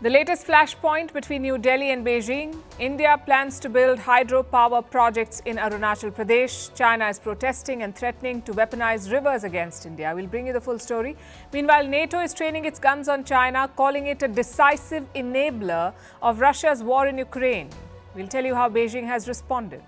The latest flashpoint between New Delhi and Beijing. India plans to build hydropower projects in Arunachal Pradesh. China is protesting and threatening to weaponize rivers against India. We'll bring you the full story. Meanwhile, NATO is training its guns on China, calling it a decisive enabler of Russia's war in Ukraine. We'll tell you how Beijing has responded.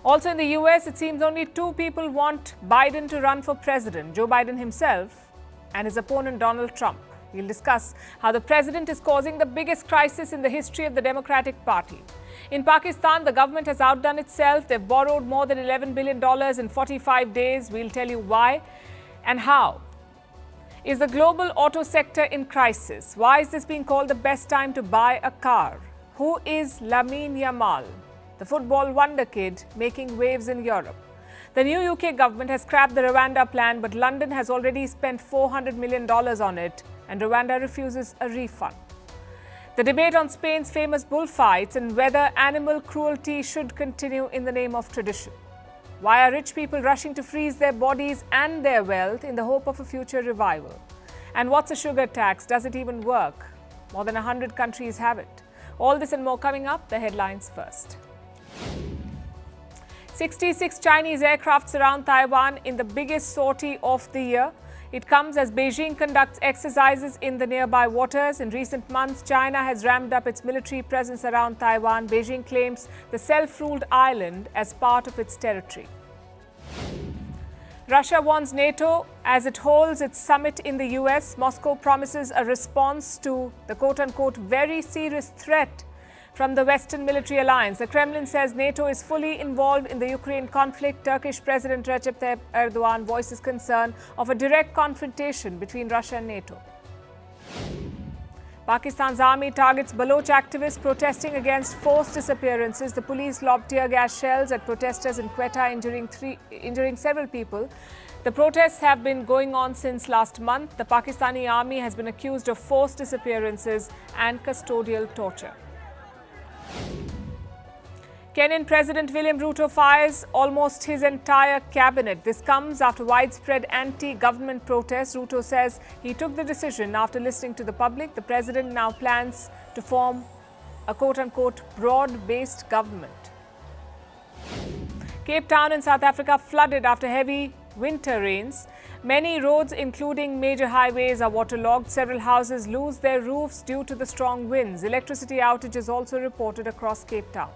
Also in the US, it seems only two people want Biden to run for president, Joe Biden himself and his opponent Donald Trump. We'll discuss how the president is causing the biggest crisis in the history of the Democratic Party. In Pakistan, the government has outdone itself. They've borrowed more than $11 billion in 45 days. We'll tell you why and how. Is the global auto sector in crisis? Why is this being called the best time to buy a car? Who is Lamine Yamal, the football wonder kid making waves in Europe? The new UK government has scrapped the Rwanda plan, but London has already spent $400 million on it, and Rwanda refuses a refund. The debate on Spain's famous bullfights and whether animal cruelty should continue in the name of tradition. Why are rich people rushing to freeze their bodies and their wealth in the hope of a future revival? And what's a sugar tax? Does it even work? More than 100 countries have it. All this and more coming up. The headlines first. 66 Chinese aircraft surround Taiwan in the biggest sortie of the year. It comes as Beijing conducts exercises in the nearby waters. In recent months, China has ramped up its military presence around Taiwan. Beijing claims the self-ruled island as part of its territory. Russia warns NATO as it holds its summit in the US. Moscow promises a response to the quote-unquote very serious threat from the Western military alliance. The Kremlin says NATO is fully involved in the Ukraine conflict. Turkish President Recep Tayyip Erdogan voices concern of a direct confrontation between Russia and NATO. Pakistan's army targets Baloch activists protesting against forced disappearances. The police lobbed tear gas shells at protesters in Quetta, injuring several people. The protests have been going on since last month. The Pakistani army has been accused of forced disappearances and custodial torture. Kenyan President William Ruto fires almost his entire cabinet. This comes after widespread anti-government protests. Ruto says he took the decision after listening to the public. The president now plans to form a quote-unquote broad-based government. Cape Town in South Africa flooded after heavy winter rains. Many roads, including major highways, are waterlogged. Several houses lose their roofs due to the strong winds. Electricity outages also reported across Cape Town.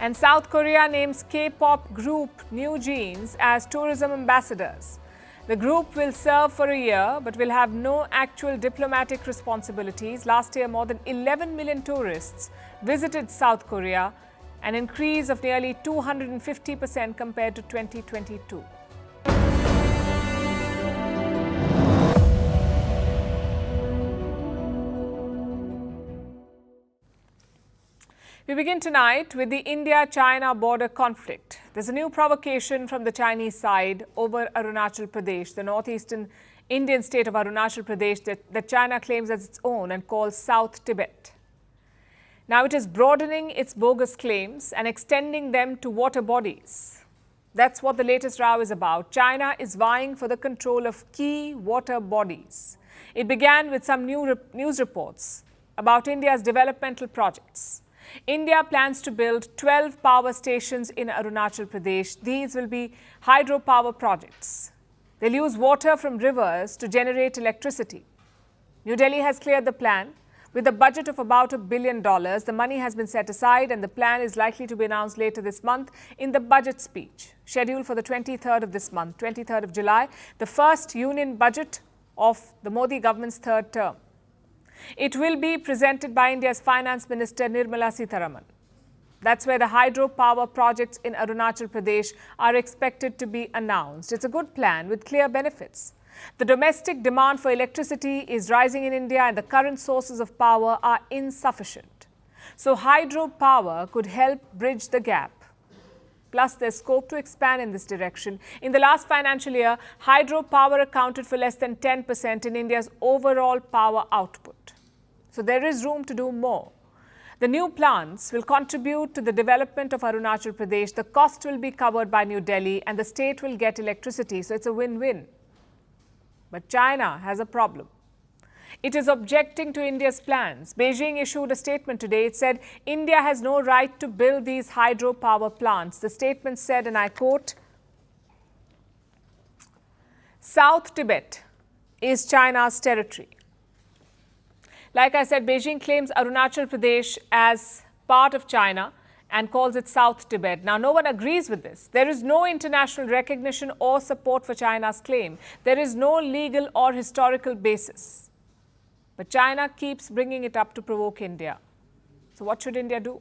And South Korea names K-pop group New Jeans as tourism ambassadors. The group will serve for a year but will have no actual diplomatic responsibilities. Last year, more than 11 million tourists visited South Korea, an increase of nearly 250% compared to 2022. We begin tonight with the India-China border conflict. There's a new provocation from the Chinese side over Arunachal Pradesh, the northeastern Indian state of Arunachal Pradesh that China claims as its own and calls South Tibet. Now it is broadening its bogus claims and extending them to water bodies. That's what the latest row is about. China is vying for the control of key water bodies. It began with some new news reports about India's developmental projects. India plans to build 12 power stations in Arunachal Pradesh. These will be hydropower projects. They'll use water from rivers to generate electricity. New Delhi has cleared the plan. With a budget of about $1 billion, the money has been set aside and the plan is likely to be announced later this month in the budget speech, scheduled for the 23rd of this month, 23rd of July, the first union budget of the Modi government's third term. It will be presented by India's Finance Minister Nirmala Sitharaman. That's where the hydropower projects in Arunachal Pradesh are expected to be announced. It's a good plan with clear benefits. The domestic demand for electricity is rising in India and the current sources of power are insufficient. So hydropower could help bridge the gap. Plus, there's scope to expand in this direction. In the last financial year, hydropower accounted for less than 10% in India's overall power output. So there is room to do more. The new plants will contribute to the development of Arunachal Pradesh. The cost will be covered by New Delhi and the state will get electricity. So it's a win-win. But China has a problem. It is objecting to India's plans. Beijing issued a statement today. It said India has no right to build these hydropower plants. The statement said, and I quote, South Tibet is China's territory. Like I said, Beijing claims Arunachal Pradesh as part of China and calls it South Tibet. Now, no one agrees with this. There is no international recognition or support for China's claim. There is no legal or historical basis. But China keeps bringing it up to provoke India. So what should India do?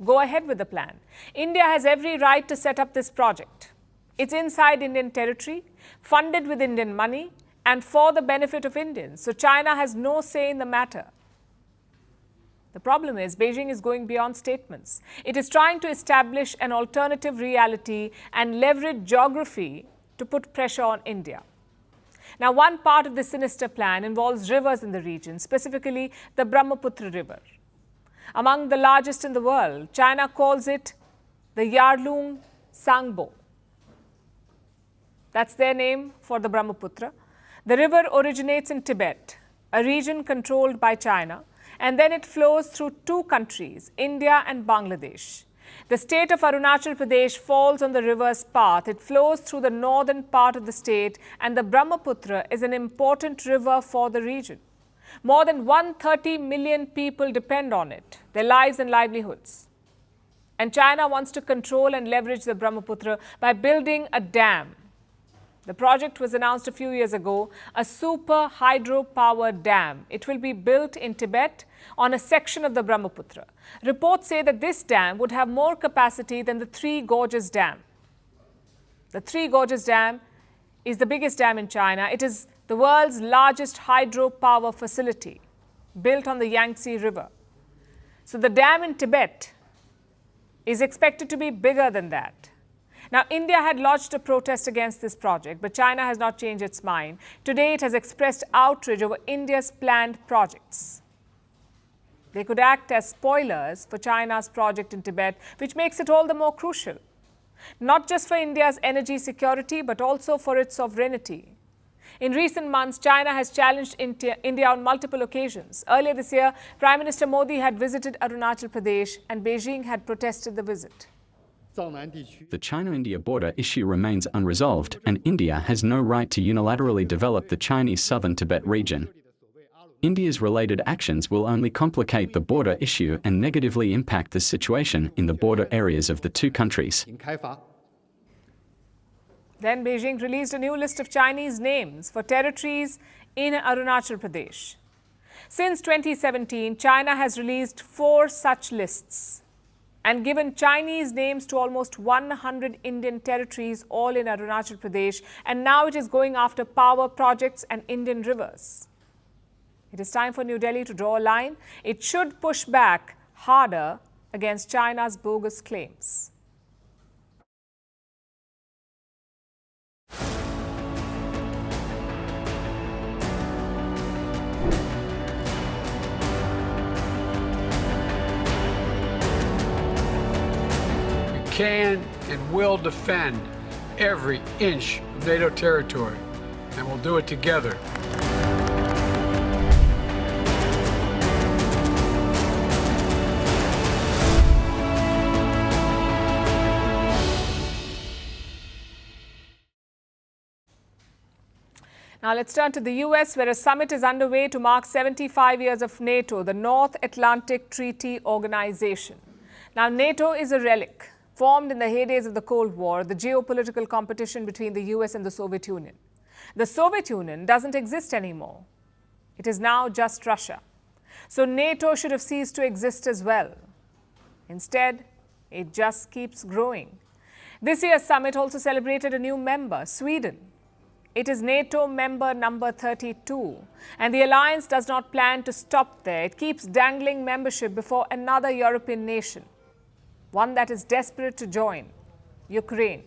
Go ahead with the plan. India has every right to set up this project. It's inside Indian territory, funded with Indian money, and for the benefit of Indians. So China has no say in the matter. The problem is Beijing is going beyond statements. It is trying to establish an alternative reality and leverage geography to put pressure on India. Now, one part of this sinister plan involves rivers in the region, specifically the Brahmaputra River. Among the largest in the world, China calls it the Yarlung Sangbo. That's their name for the Brahmaputra. The river originates in Tibet, a region controlled by China, and then it flows through two countries, India and Bangladesh. The state of Arunachal Pradesh falls on the river's path. It flows through the northern part of the state, and the Brahmaputra is an important river for the region. More than 130 million people depend on it, their lives and livelihoods. And China wants to control and leverage the Brahmaputra by building a dam. The project was announced a few years ago, a super hydropower dam. It will be built in Tibet on a section of the Brahmaputra. Reports say that this dam would have more capacity than the Three Gorges Dam. The Three Gorges Dam is the biggest dam in China. It is the world's largest hydropower facility built on the Yangtze River. So the dam in Tibet is expected to be bigger than that. Now, India had lodged a protest against this project, but China has not changed its mind. Today, it has expressed outrage over India's planned projects. They could act as spoilers for China's project in Tibet, which makes it all the more crucial, not just for India's energy security, but also for its sovereignty. In recent months, China has challenged India on multiple occasions. Earlier this year, Prime Minister Modi had visited Arunachal Pradesh, and Beijing had protested the visit. The China-India border issue remains unresolved, and India has no right to unilaterally develop the Chinese southern Tibet region. India's related actions will only complicate the border issue and negatively impact the situation in the border areas of the two countries. Then Beijing released a new list of Chinese names for territories in Arunachal Pradesh. Since 2017, China has released 4 such lists and given Chinese names to almost 100 Indian territories, all in Arunachal Pradesh, and now it is going after power projects and Indian rivers. It is time for New Delhi to draw a line. It should push back harder against China's bogus claims. Can and will defend every inch of NATO territory, and we'll do it together. Now let's turn to the US, where a summit is underway to mark 75 years of NATO, the North Atlantic Treaty Organization. Now, NATO is a relic formed in the heydays of the Cold War, the geopolitical competition between the US and the Soviet Union. The Soviet Union doesn't exist anymore. It is now just Russia. So NATO should have ceased to exist as well. Instead, it just keeps growing. This year's summit also celebrated a new member, Sweden. It is NATO member number 32, and the alliance does not plan to stop there. It keeps dangling membership before another European nation, one that is desperate to join, Ukraine.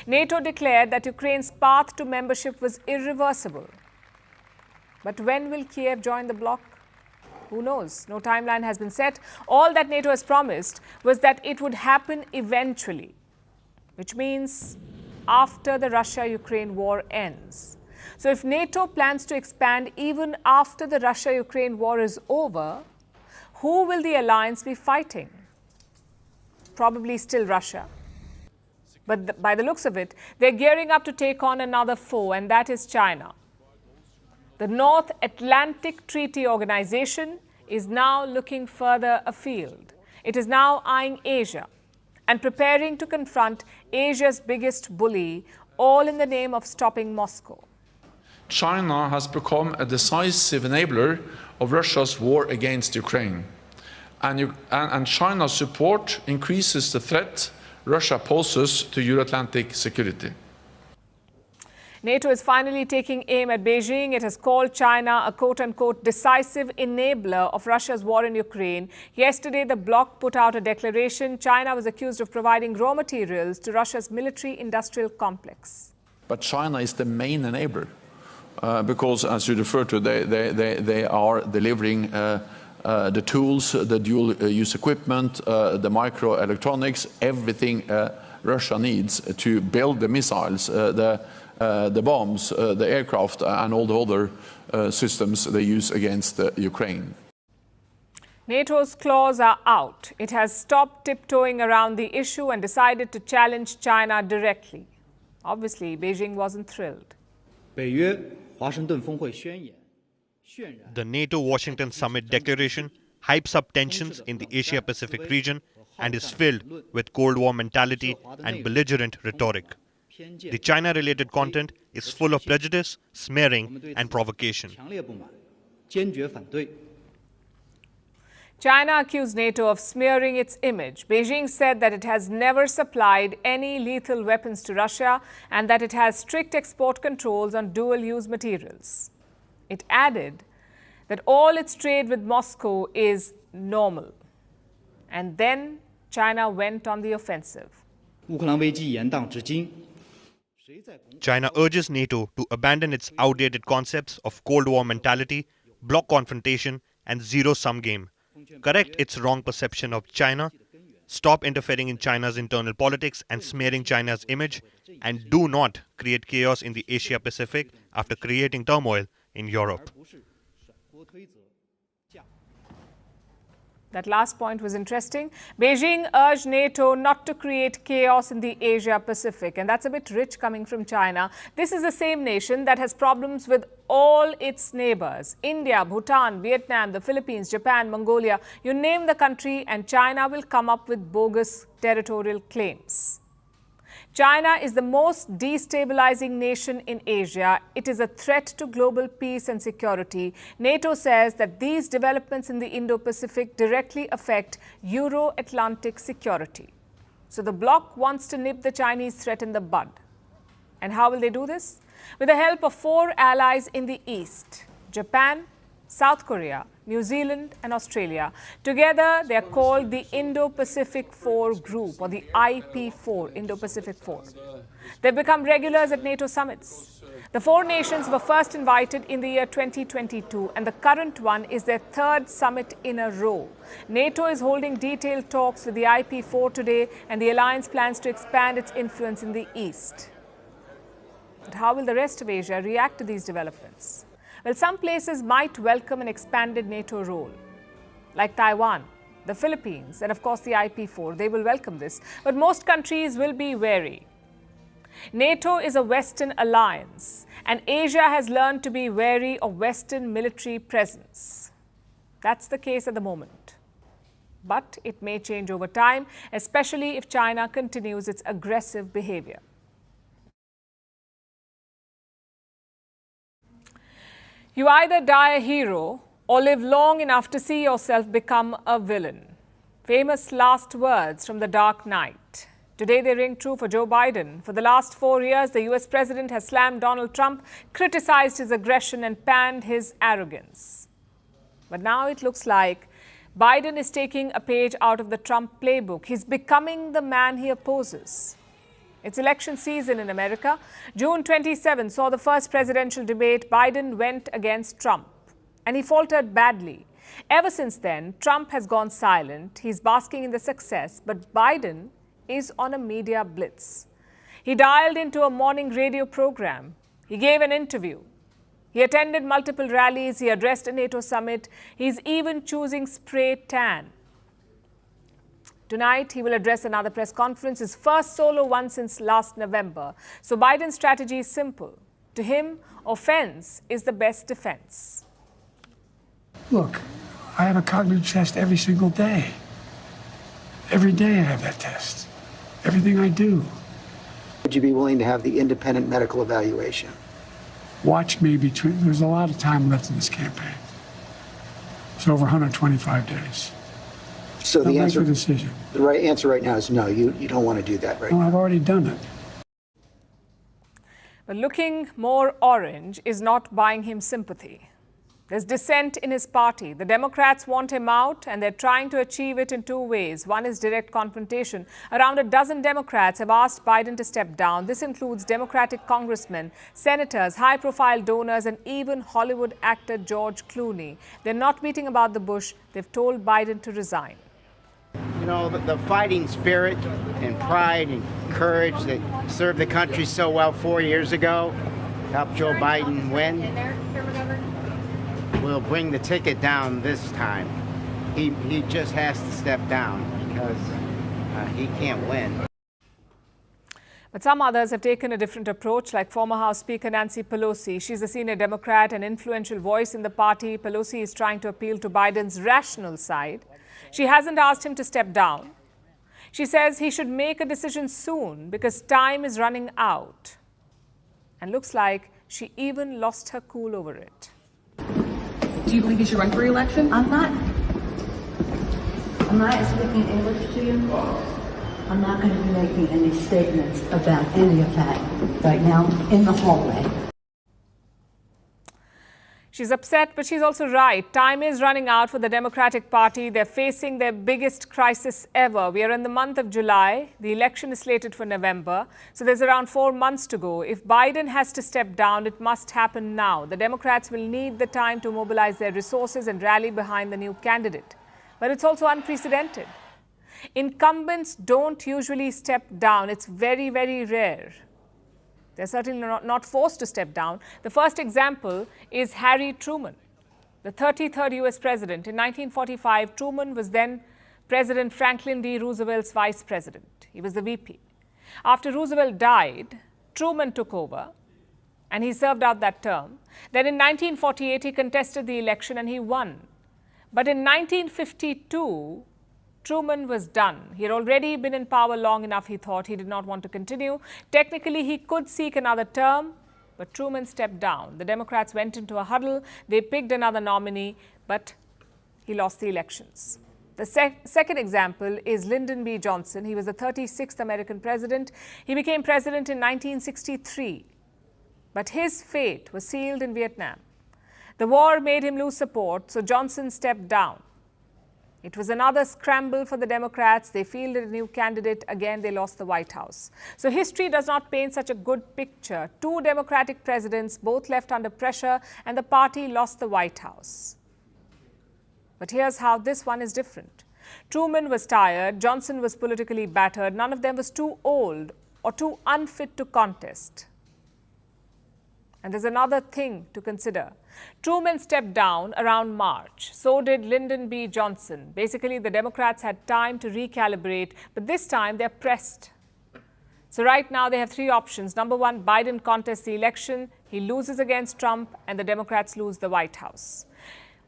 NATO declared that Ukraine's path to membership was irreversible. But when will Kiev join the bloc? Who knows? No timeline has been set. All that NATO has promised was that it would happen eventually, which means after the Russia-Ukraine war ends. So if NATO plans to expand even after the Russia-Ukraine war is over, who will the alliance be fighting? Probably still Russia. But by the looks of it, they're gearing up to take on another foe, and that is China. The North Atlantic Treaty Organization is now looking further afield. It is now eyeing Asia and preparing to confront Asia's biggest bully, all in the name of stopping Moscow. China has become a decisive enabler of Russia's war against Ukraine. And China's support increases the threat Russia poses to Euro-Atlantic security. NATO is finally taking aim at Beijing. It has called China a quote-unquote decisive enabler of Russia's war in Ukraine. Yesterday, the bloc put out a declaration. China was accused of providing raw materials to Russia's military-industrial complex. But China is the main enabler because, as you refer to, they are delivering the tools, the dual-use equipment, the microelectronics, everything Russia needs to build the missiles, the bombs, the aircraft, and all the other systems they use against Ukraine. NATO's claws are out. It has stopped tiptoeing around the issue and decided to challenge China directly. Obviously, Beijing wasn't thrilled. The NATO-Washington Summit Declaration hypes up tensions in the Asia-Pacific region and is filled with Cold War mentality and belligerent rhetoric. The China-related content is full of prejudice, smearing, and provocation. China accused NATO of smearing its image. Beijing said that it has never supplied any lethal weapons to Russia and that it has strict export controls on dual-use materials. It added that all its trade with Moscow is normal. And then China went on the offensive. China urges NATO to abandon its outdated concepts of Cold War mentality, bloc confrontation, and zero-sum game. Correct its wrong perception of China, stop interfering in China's internal politics and smearing China's image, and do not create chaos in the Asia-Pacific after creating turmoil in Europe. That last point was interesting. Beijing urged NATO not to create chaos in the Asia-Pacific, and that's a bit rich coming from China. This is the same nation that has problems with all its neighbors: India, Bhutan, Vietnam, the Philippines, Japan, Mongolia. You name the country and China will come up with bogus territorial claims. China is the most destabilizing nation in Asia. It is a threat to global peace and security. NATO says that these developments in the Indo-Pacific directly affect Euro-Atlantic security. So the bloc wants to nip the Chinese threat in the bud. And how will they do this? With the help of 4 allies in the East: Japan, South Korea, New Zealand, and Australia. Together, they are called the Indo-Pacific 4 Group, or the IP4, Indo-Pacific 4. They've become regulars at NATO summits. The 4 nations were first invited in the year 2022, and the current one is their 3rd summit in a row. NATO is holding detailed talks with the IP4 today, and the alliance plans to expand its influence in the East. But how will the rest of Asia react to these developments? Well, some places might welcome an expanded NATO role, like Taiwan, the Philippines, and of course the IP4. They will welcome this, but most countries will be wary. NATO is a Western alliance, and Asia has learned to be wary of Western military presence. That's the case at the moment. But it may change over time, especially if China continues its aggressive behavior. You either die a hero or live long enough to see yourself become a villain. Famous last words from the Dark Knight. Today they ring true for Joe Biden. For the last 4 years, the US president has slammed Donald Trump, criticized his aggression and panned his arrogance. But now it looks like Biden is taking a page out of the Trump playbook. He's becoming the man he opposes. It's election season in America. June 27 saw the first presidential debate. Biden went against Trump, and he faltered badly. Ever since then, Trump has gone silent. He's basking in the success, but Biden is on a media blitz. He dialed into a morning radio program. He gave an interview. He attended multiple rallies. He addressed a NATO summit. He's even choosing spray tan. Tonight, he will address another press conference, his first solo one since last November. So Biden's strategy is simple. To him, offense is the best defense. Look, I have a cognitive test every single day. Every day I have that test. Everything I do. Would you be willing to have the independent medical evaluation? Watch me between, there's a lot of time left in this campaign. It's over 125 days. So I'll make the decision. the right answer right now is no, you don't want to do that right No, now. I've already done it. But looking more orange is not buying him sympathy. There's dissent in his party. The Democrats want him out, and they're trying to achieve it in two ways. One is direct confrontation. Around a dozen Democrats have asked Biden to step down. This includes Democratic congressmen, senators, high-profile donors, and even Hollywood actor George Clooney. They're not beating about the bush. They've told Biden to resign. You know, the fighting spirit and pride and courage that served the country so well 4 years ago, helped Joe Biden win, will bring the ticket down this time. He just has to step down because he can't win. But some others have taken a different approach, like former House Speaker Nancy Pelosi. She's a senior Democrat and influential voice in the party. Pelosi is trying to appeal to Biden's rational side. She hasn't asked him to step down. She says he should make a decision soon because time is running out. And looks like she even lost her cool over it. Do you believe you should run for re-election? I'm not speaking English to you. I'm not going to be making any statements about any of that right now in the hallway. She's upset, but she's also right. Time is running out for the Democratic Party. They're facing their biggest crisis ever. We are in the month of July. The election is slated for November. So there's around 4 months to go. If Biden has to step down, it must happen now. The Democrats will need the time to mobilize their resources and rally behind the new candidate. But it's also unprecedented. Incumbents don't usually step down. It's very, very rare. They're certainly not forced to step down. The first example is Harry Truman, the 33rd U.S. president. In 1945, Truman was then President Franklin D. Roosevelt's vice president. He was the VP. After Roosevelt died, Truman took over, and he served out that term. Then in 1948, he contested the election, and he won. But in 1952, Truman was done. He had already been in power long enough, he thought. He did not want to continue. Technically, he could seek another term, but Truman stepped down. The Democrats went into a huddle. They picked another nominee, but he lost the elections. The second example is Lyndon B. Johnson. He was the 36th American president. He became president in 1963, but his fate was sealed in Vietnam. The war made him lose support, so Johnson stepped down. It was another scramble for the Democrats. They fielded a new candidate. Again, they lost the White House. So history does not paint such a good picture. Two Democratic presidents, both left under pressure, and the party lost the White House. But here's how this one is different. Truman was tired. Johnson was politically battered. None of them was too old or too unfit to contest. And there's another thing to consider. Truman stepped down around March. So did Lyndon B. Johnson. Basically, the Democrats had time to recalibrate, but this time they're pressed. So right now they have three options. Number one, Biden contests the election. He loses against Trump, and the Democrats lose the White House.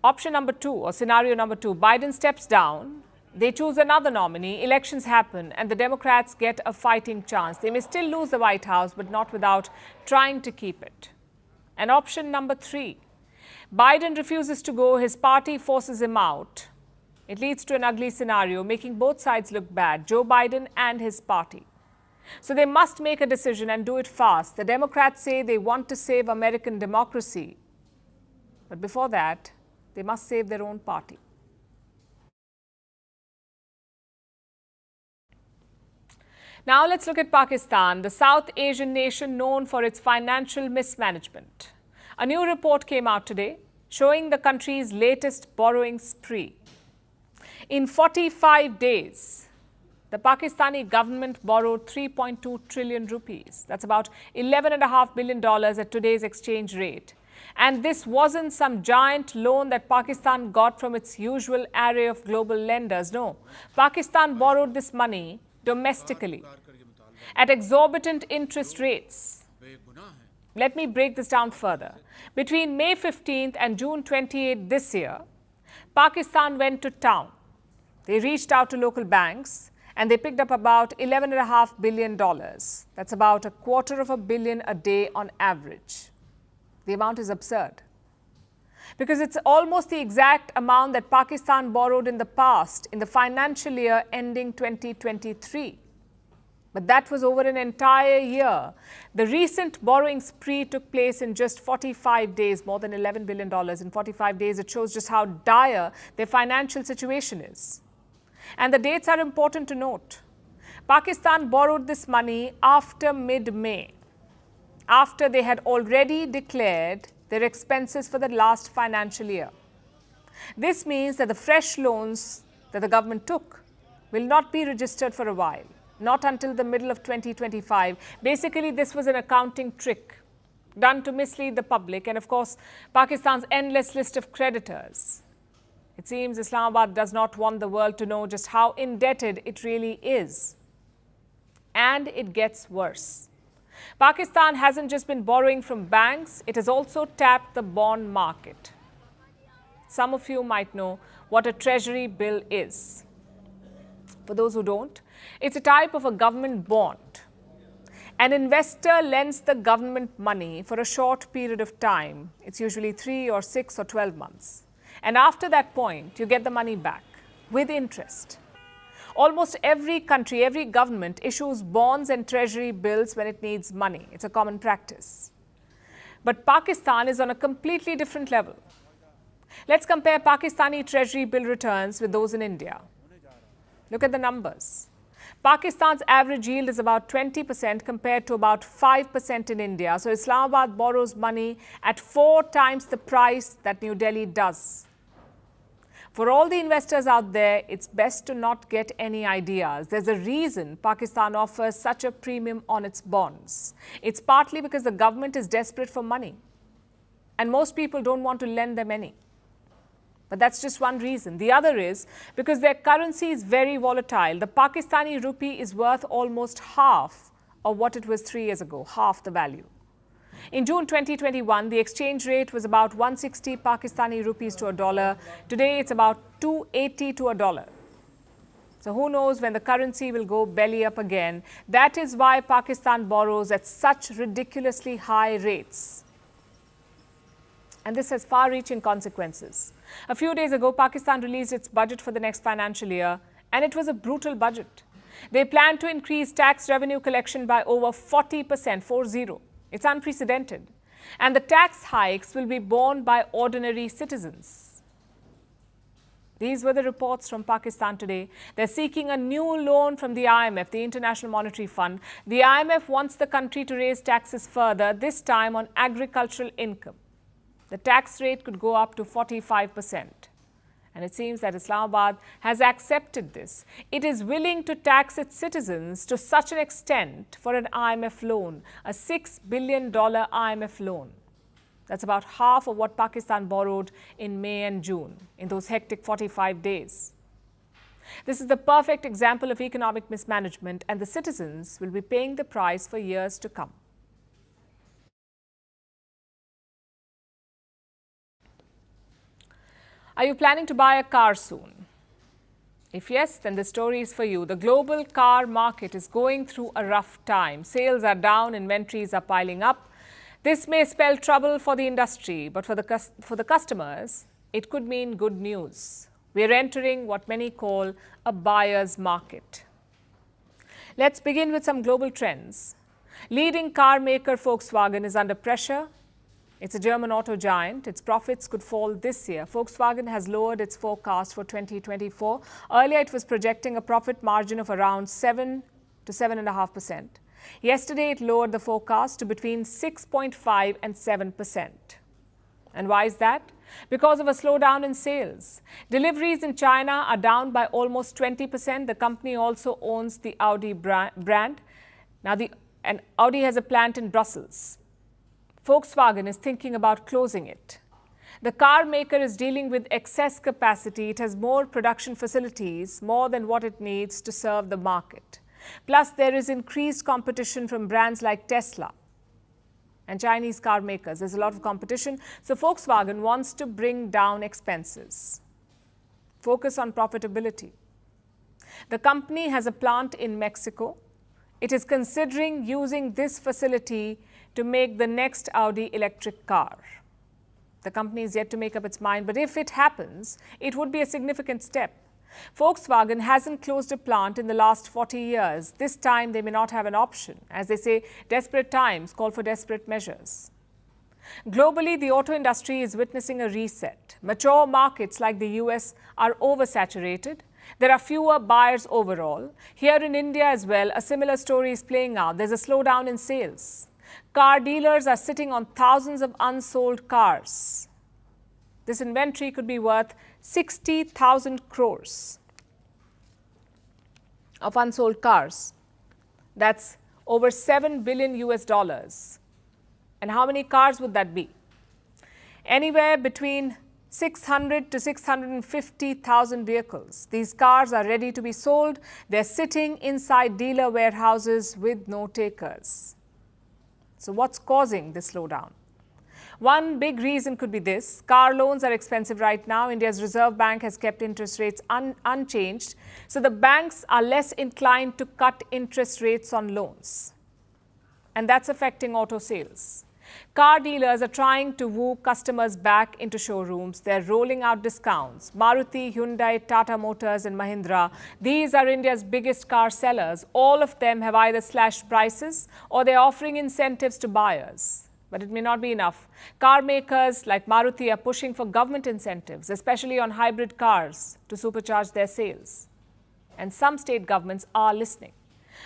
Option number two, or scenario number two, Biden steps down. They choose another nominee, elections happen, and the Democrats get a fighting chance. They may still lose the White House, but not without trying to keep it. And option number three, Biden refuses to go, his party forces him out. It leads to an ugly scenario, making both sides look bad, Joe Biden and his party. So they must make a decision and do it fast. The Democrats say they want to save American democracy. But before that, they must save their own party. Now let's look at Pakistan, the South Asian nation known for its financial mismanagement. A new report came out today showing the country's latest borrowing spree. In 45 days, the Pakistani government borrowed 3.2 trillion rupees. That's about $11.5 billion at today's exchange rate. And this wasn't some giant loan that Pakistan got from its usual array of global lenders. No, Pakistan borrowed this money domestically at exorbitant interest rates. Let me break this down further. Between May 15th and June 28th this year, Pakistan went to town. They reached out to local banks and they picked up about $11.5 billion. That's about $250 million a day on average. The amount is absurd because it's almost the exact amount that Pakistan borrowed in the past in the financial year ending 2023. But that was over an entire year. The recent borrowing spree took place in just 45 days, more than $11 billion in 45 days. It shows just how dire their financial situation is. And the dates are important to note. Pakistan borrowed this money after mid-May, after they had already declared their expenses for the last financial year. This means that the fresh loans that the government took will not be registered for a while, not until the middle of 2025. Basically, this was an accounting trick done to mislead the public and, of course, Pakistan's endless list of creditors. It seems Islamabad does not want the world to know just how indebted it really is. And it gets worse. Pakistan hasn't just been borrowing from banks, it has also tapped the bond market. Some of you might know what a treasury bill is. For those who don't, it's a type of a government bond. An investor lends the government money for a short period of time. It's usually 3 or 6 or 12 months. And after that point, you get the money back with interest. Almost every country, every government issues bonds and treasury bills when it needs money. It's a common practice. But Pakistan is on a completely different level. Let's compare Pakistani treasury bill returns with those in India. Look at the numbers. Pakistan's average yield is about 20% compared to about 5% in India. So Islamabad borrows money at 4 times the price that New Delhi does. For all the investors out there, it's best to not get any ideas. There's a reason Pakistan offers such a premium on its bonds. It's partly because the government is desperate for money. And most people don't want to lend them any. But that's just one reason. The other is because their currency is very volatile. The Pakistani rupee is worth almost half of what it was 3 years ago, half the value. In June 2021, the exchange rate was about 160 Pakistani rupees to a dollar. Today, it's about 280 to a dollar. So who knows when the currency will go belly up again. That is why Pakistan borrows at such ridiculously high rates. And this has far-reaching consequences. A few days ago, Pakistan released its budget for the next financial year, and it was a brutal budget. They plan to increase tax revenue collection by over 40%, 40. It's unprecedented. And the tax hikes will be borne by ordinary citizens. These were the reports from Pakistan today. They're seeking a new loan from the IMF, the International Monetary Fund. The IMF wants the country to raise taxes further, this time on agricultural income. The tax rate could go up to 45%. And it seems that Islamabad has accepted this. It is willing to tax its citizens to such an extent for an IMF loan, a $6 billion IMF loan. That's about half of what Pakistan borrowed in May and June, in those hectic 45 days. This is the perfect example of economic mismanagement, and the citizens will be paying the price for years to come. Are you planning to buy a car soon? If yes, then the story is for you. The global car market is going through a rough time. Sales are down, inventories are piling up. This may spell trouble for the industry, but for the customers, it could mean good news. We are entering what many call a buyer's market. Let's begin with some global trends. Leading car maker Volkswagen is under pressure. It's a German auto giant. Its profits could fall this year. Volkswagen has lowered its forecast for 2024. Earlier, it was projecting a profit margin of around 7 to 7.5%. Yesterday, it lowered the forecast to between 6.5 and 7%. And why is that? because of a slowdown in sales. Deliveries in China are down by almost 20%. The company also owns the Audi brand. Now, and Audi has a plant in Brussels. Volkswagen is thinking about closing it. The car maker is dealing with excess capacity. It has more production facilities, more than what it needs to serve the market. Plus, there is increased competition from brands like Tesla and Chinese car makers. There's a lot of competition. So Volkswagen wants to bring down expenses, focus on profitability. The company has a plant in Mexico. It is considering using this facility to make the next Audi electric car. The company is yet to make up its mind, but if it happens, it would be a significant step. Volkswagen hasn't closed a plant in the last 40 years. This time, they may not have an option. As they say, desperate times call for desperate measures. Globally, the auto industry is witnessing a reset. Mature markets like the US are oversaturated. There are fewer buyers overall. Here in India as well, a similar story is playing out. There's a slowdown in sales. Car dealers are sitting on thousands of unsold cars. This inventory could be worth 60,000 crores of unsold cars. That's over $7 billion US. And how many cars would that be? Anywhere between 600 to 650,000 vehicles. These cars are ready to be sold. They're sitting inside dealer warehouses with no takers. So what's causing this slowdown? One big reason could be this. Car loans are expensive right now. India's Reserve Bank has kept interest rates unchanged. So the banks are less inclined to cut interest rates on loans. And that's affecting auto sales. Car dealers are trying to woo customers back into showrooms. They're rolling out discounts. Maruti, Hyundai, Tata Motors and Mahindra, these are India's biggest car sellers. All of them have either slashed prices or they're offering incentives to buyers. But it may not be enough. Car makers like Maruti are pushing for government incentives, especially on hybrid cars, to supercharge their sales. And some state governments are listening.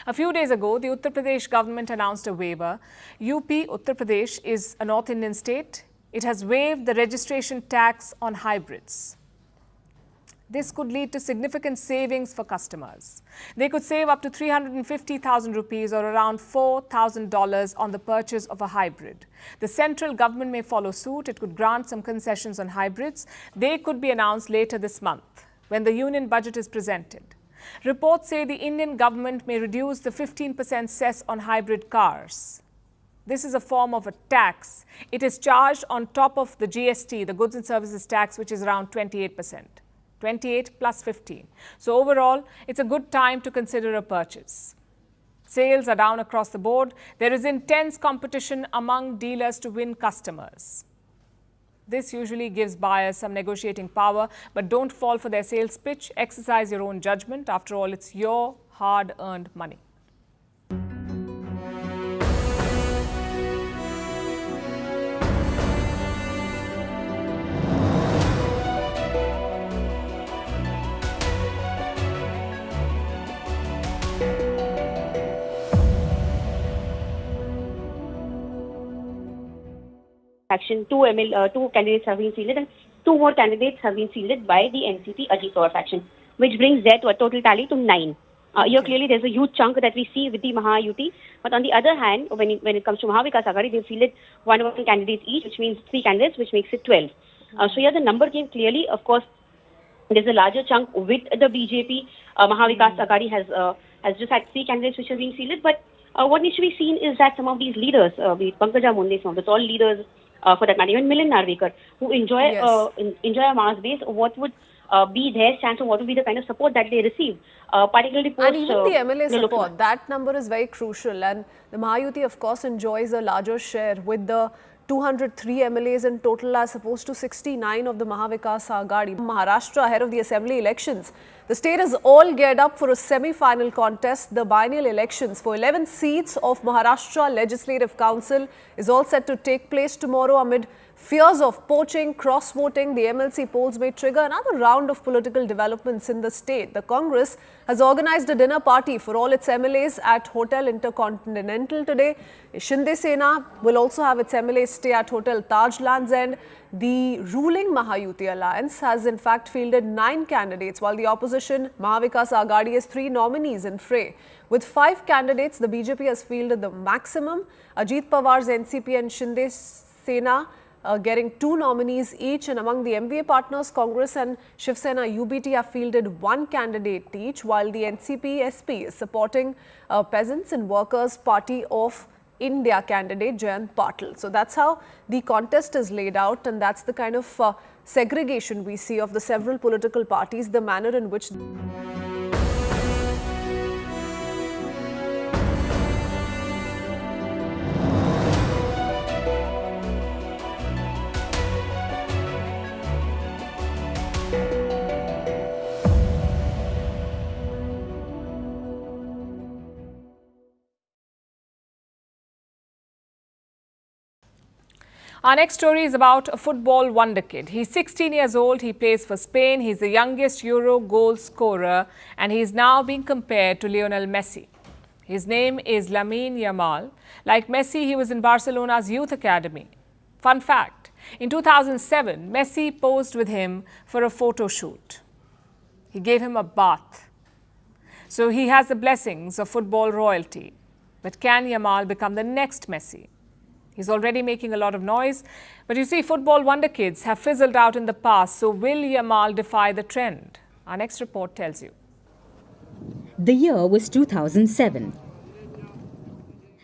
A few days ago, the Uttar Pradesh government announced a waiver. UP, Uttar Pradesh, is a North Indian state. It has waived the registration tax on hybrids. This could lead to significant savings for customers. They could save up to 350,000 rupees or around $4,000 on the purchase of a hybrid. The central government may follow suit. It could grant some concessions on hybrids. They could be announced later this month when the union budget is presented. Reports say the Indian government may reduce the 15% cess on hybrid cars. This is a form of a tax. It is charged on top of the GST, the goods and services tax, which is around 28%. 28 plus 15. So overall, it's a good time to consider a purchase. Sales are down across the board. There is intense competition among dealers to win customers. This usually gives buyers some negotiating power, but don't fall for their sales pitch. Exercise your own judgment. After all, it's your hard-earned money. Faction, two candidates have been fielded and two more candidates have been fielded by the NCP Ajit faction, which brings there to a total tally to 9. Here clearly there's a huge chunk that we see with the Maha-UT, but on the other hand, when it comes to Mahavikas Aghadi, they've fielded one candidates each, which means 3 candidates, which makes it 12. So here the number came clearly. Of course, there's a larger chunk with the BJP. Mahavikas Aghadi has just had 3 candidates which have been fielded, but what needs to be seen is that some of these leaders, be it Pankaja Munde, some of the tall leaders, for that matter, even Milind Narvekar, who enjoy a mass base, what would be their stance or what would be the kind of support that they receive, particularly post... And even the MLA support, that number is very crucial. And the Maha-UT, of course, enjoys a larger share with the 203 MLAs in total as opposed to 69 of the Mahavikas Aghadi. Maharashtra ahead of the assembly elections. The state is all geared up for a semi-final contest. The biennial elections for 11 seats of Maharashtra Legislative Council is all set to take place tomorrow amid fears of poaching, cross-voting, the MLC polls may trigger another round of political developments in the state. The Congress has organized a dinner party for all its MLAs at Hotel Intercontinental today. Shinde Sena will also have its MLAs stay at Hotel Taj Lands End. The ruling Mahayuti alliance has in fact fielded 9 candidates, while the opposition Mahavikas Aghadi has 3 nominees in fray. With 5 candidates, the BJP has fielded the maximum. Ajit Pawar's NCP and Shinde Sena getting 2 nominees each, and among the MVA partners, Congress and Shiv Sena UBT have fielded 1 candidate each, while the NCP SP is supporting Peasants and Workers Party of India candidate Jayant Patil. So that's how the contest is laid out, and that's the kind of segregation we see of the several political parties, the manner in which Our next story is about a football wonder kid. He's 16 years old, he plays for Spain, he's the youngest Euro goal scorer, and he's now being compared to Lionel Messi. His name is Lamine Yamal. Like Messi, he was in Barcelona's youth academy. Fun fact, in 2007, Messi posed with him for a photo shoot. He gave him a bath. So he has the blessings of football royalty. But can Yamal become the next Messi? He's already making a lot of noise. But you see, football wonder kids have fizzled out in the past. So will Yamal defy the trend? Our next report tells you. The year was 2007.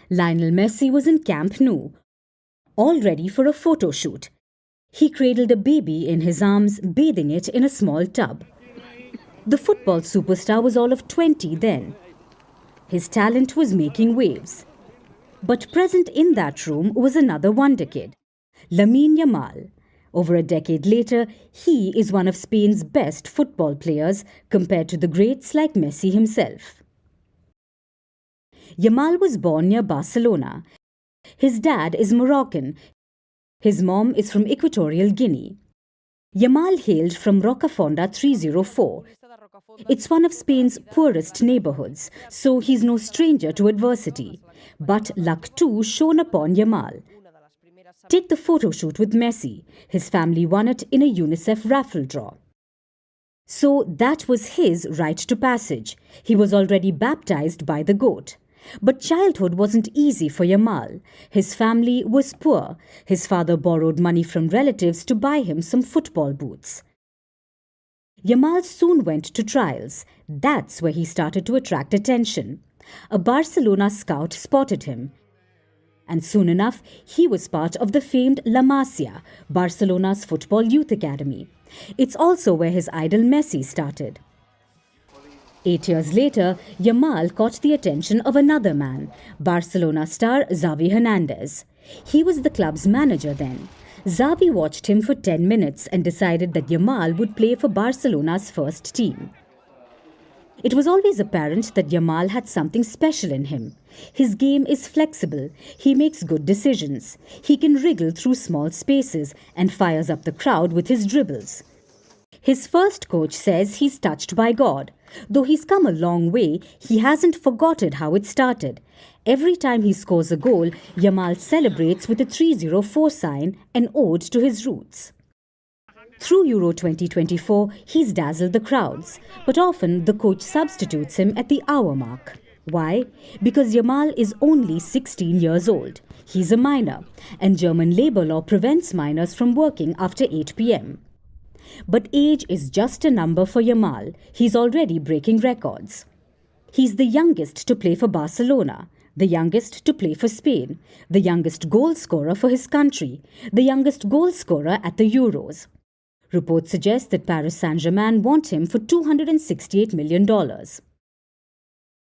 Lionel Messi was in Camp Nou, all ready for a photo shoot. He cradled a baby in his arms, bathing it in a small tub. The football superstar was all of 20 then. His talent was making waves. But present in that room was another wonder kid, Lamine Yamal. Over a decade later, he is one of Spain's best football players compared to the greats like Messi himself. Yamal was born near Barcelona. His dad is Moroccan. His mom is from Equatorial Guinea. Yamal hailed from Rocafonda 304. It's one of Spain's poorest neighborhoods, so he's no stranger to adversity. But luck too shone upon Yamal. Take the photo shoot with Messi. His family won it in a UNICEF raffle draw. So that was his rite to passage. He was already baptized by the GOAT. But childhood wasn't easy for Yamal. His family was poor. His father borrowed money from relatives to buy him some football boots. Yamal soon went to trials. That's where he started to attract attention. A Barcelona scout spotted him. And soon enough, he was part of the famed La Masia, Barcelona's football youth academy. It's also where his idol Messi started. 8 years later, Yamal caught the attention of another man, Barcelona star Xavi Hernandez. He was the club's manager then. Xavi watched him for 10 minutes and decided that Yamal would play for Barcelona's first team. It was always apparent that Yamal had something special in him. His game is flexible, he makes good decisions, he can wriggle through small spaces and fires up the crowd with his dribbles. His first coach says he's touched by God. Though he's come a long way, he hasn't forgotten how it started. Every time he scores a goal, Yamal celebrates with a 304 sign, an ode to his roots. Through Euro 2024, he's dazzled the crowds, but often the coach substitutes him at the hour mark. Why? Because Yamal is only 16 years old. He's a minor, and German labor law prevents minors from working after 8 p.m. But age is just a number for Yamal. He's already breaking records. He's the youngest to play for Barcelona, the youngest to play for Spain, the youngest goal scorer for his country, the youngest goal scorer at the Euros. Reports suggest that Paris Saint-Germain want him for $268 million.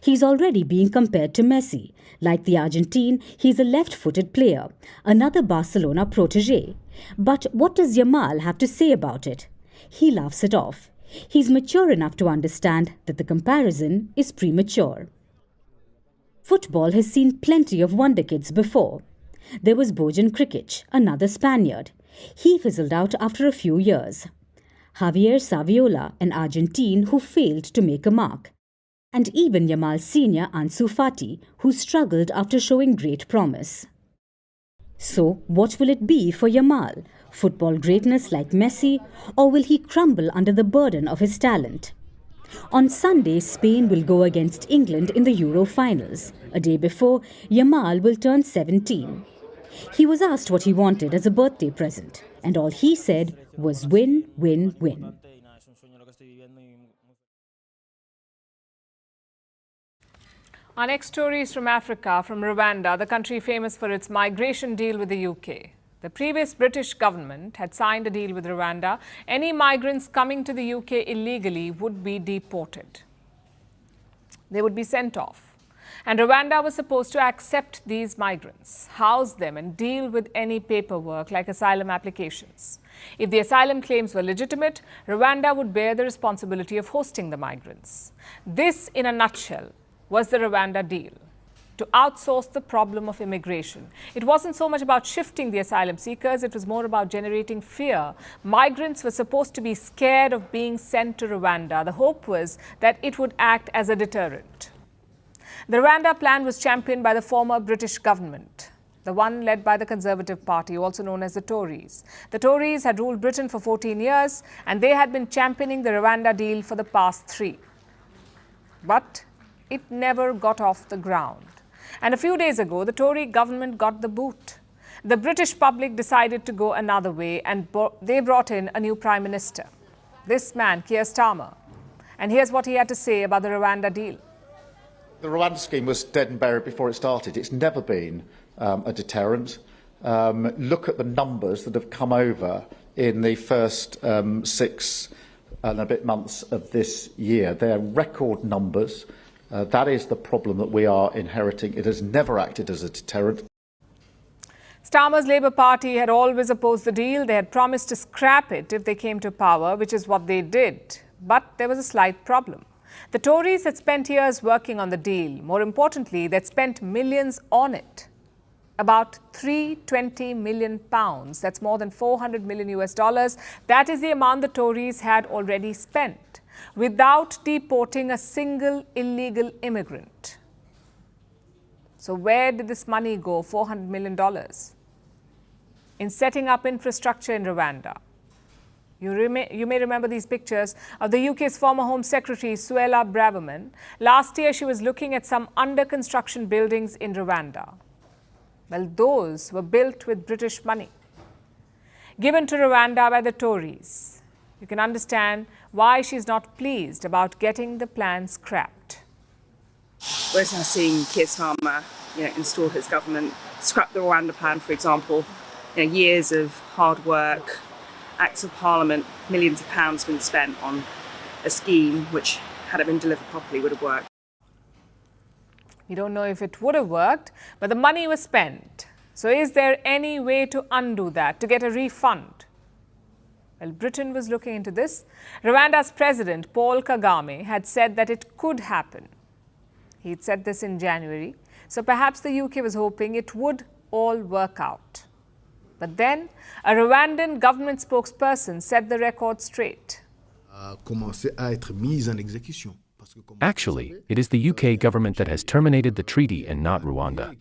He's already being compared to Messi. Like the Argentine, he's a left-footed player, another Barcelona protégé. But what does Yamal have to say about it? He laughs it off. He's mature enough to understand that the comparison is premature. Football has seen plenty of wonder kids before. There was Bojan Krikic, another Spaniard. He fizzled out after a few years. Javier Saviola, an Argentine who failed to make a mark. And even Yamal's senior Ansu Fati, who struggled after showing great promise. So, what will it be for Yamal? Football greatness like Messi, or will he crumble under the burden of his talent? On Sunday, Spain will go against England in the Euro finals. A day before, Yamal will turn 17. He was asked what he wanted as a birthday present, and all he said was win, win, win. Our next story is from Africa, from Rwanda, the country famous for its migration deal with the UK. The previous British government had signed a deal with Rwanda. Any migrants coming to the UK illegally would be deported. They would be sent off. And Rwanda was supposed to accept these migrants, house them and deal with any paperwork like asylum applications. If the asylum claims were legitimate, Rwanda would bear the responsibility of hosting the migrants. This, in a nutshell, was the Rwanda deal. To outsource the problem of immigration. It wasn't so much about shifting the asylum seekers, it was more about generating fear. Migrants were supposed to be scared of being sent to Rwanda. The hope was that it would act as a deterrent. The Rwanda plan was championed by the former British government, the one led by the Conservative Party, also known as the Tories. The Tories had ruled Britain for 14 years and they had been championing the Rwanda deal for the past 3. But it never got off the ground. And a few days ago, the Tory government got the boot. The British public decided to go another way and they brought in a new Prime Minister, this man, Keir Starmer. And here's what he had to say about the Rwanda deal. The Rwanda scheme was dead and buried before it started. It's never been a deterrent. Look at the numbers that have come over in the first 6 and a bit months of this year. They're record numbers. That is the problem that we are inheriting. It has never acted as a deterrent. Starmer's Labour Party had always opposed the deal. They had promised to scrap it if they came to power, which is what they did. But there was a slight problem. The Tories had spent years working on the deal. More importantly, they'd spent millions on it. About £320 million. That's more than $400 million US. That is the amount the Tories had already spent, without deporting a single illegal immigrant. So where did this money go, $400 million? In setting up infrastructure in Rwanda. You may remember these pictures of the UK's former Home Secretary, Suella Braverman. Last year, she was looking at some under-construction buildings in Rwanda. Well, those were built with British money, given to Rwanda by the Tories. You can understand why she's not pleased about getting the plan scrapped. We're now seeing Keir Starmer, install his government, scrap the Rwanda plan, for example. Years of hard work, acts of parliament, millions of pounds been spent on a scheme which, had it been delivered properly, would have worked. We don't know if it would have worked, but the money was spent. So is there any way to undo that, to get a refund? Well, Britain was looking into this. Rwanda's president, Paul Kagame, had said that it could happen. He'd said this in January. So perhaps the UK was hoping it would all work out. But then a Rwandan government spokesperson set the record straight. Actually, it is the UK government that has terminated the treaty and not Rwanda.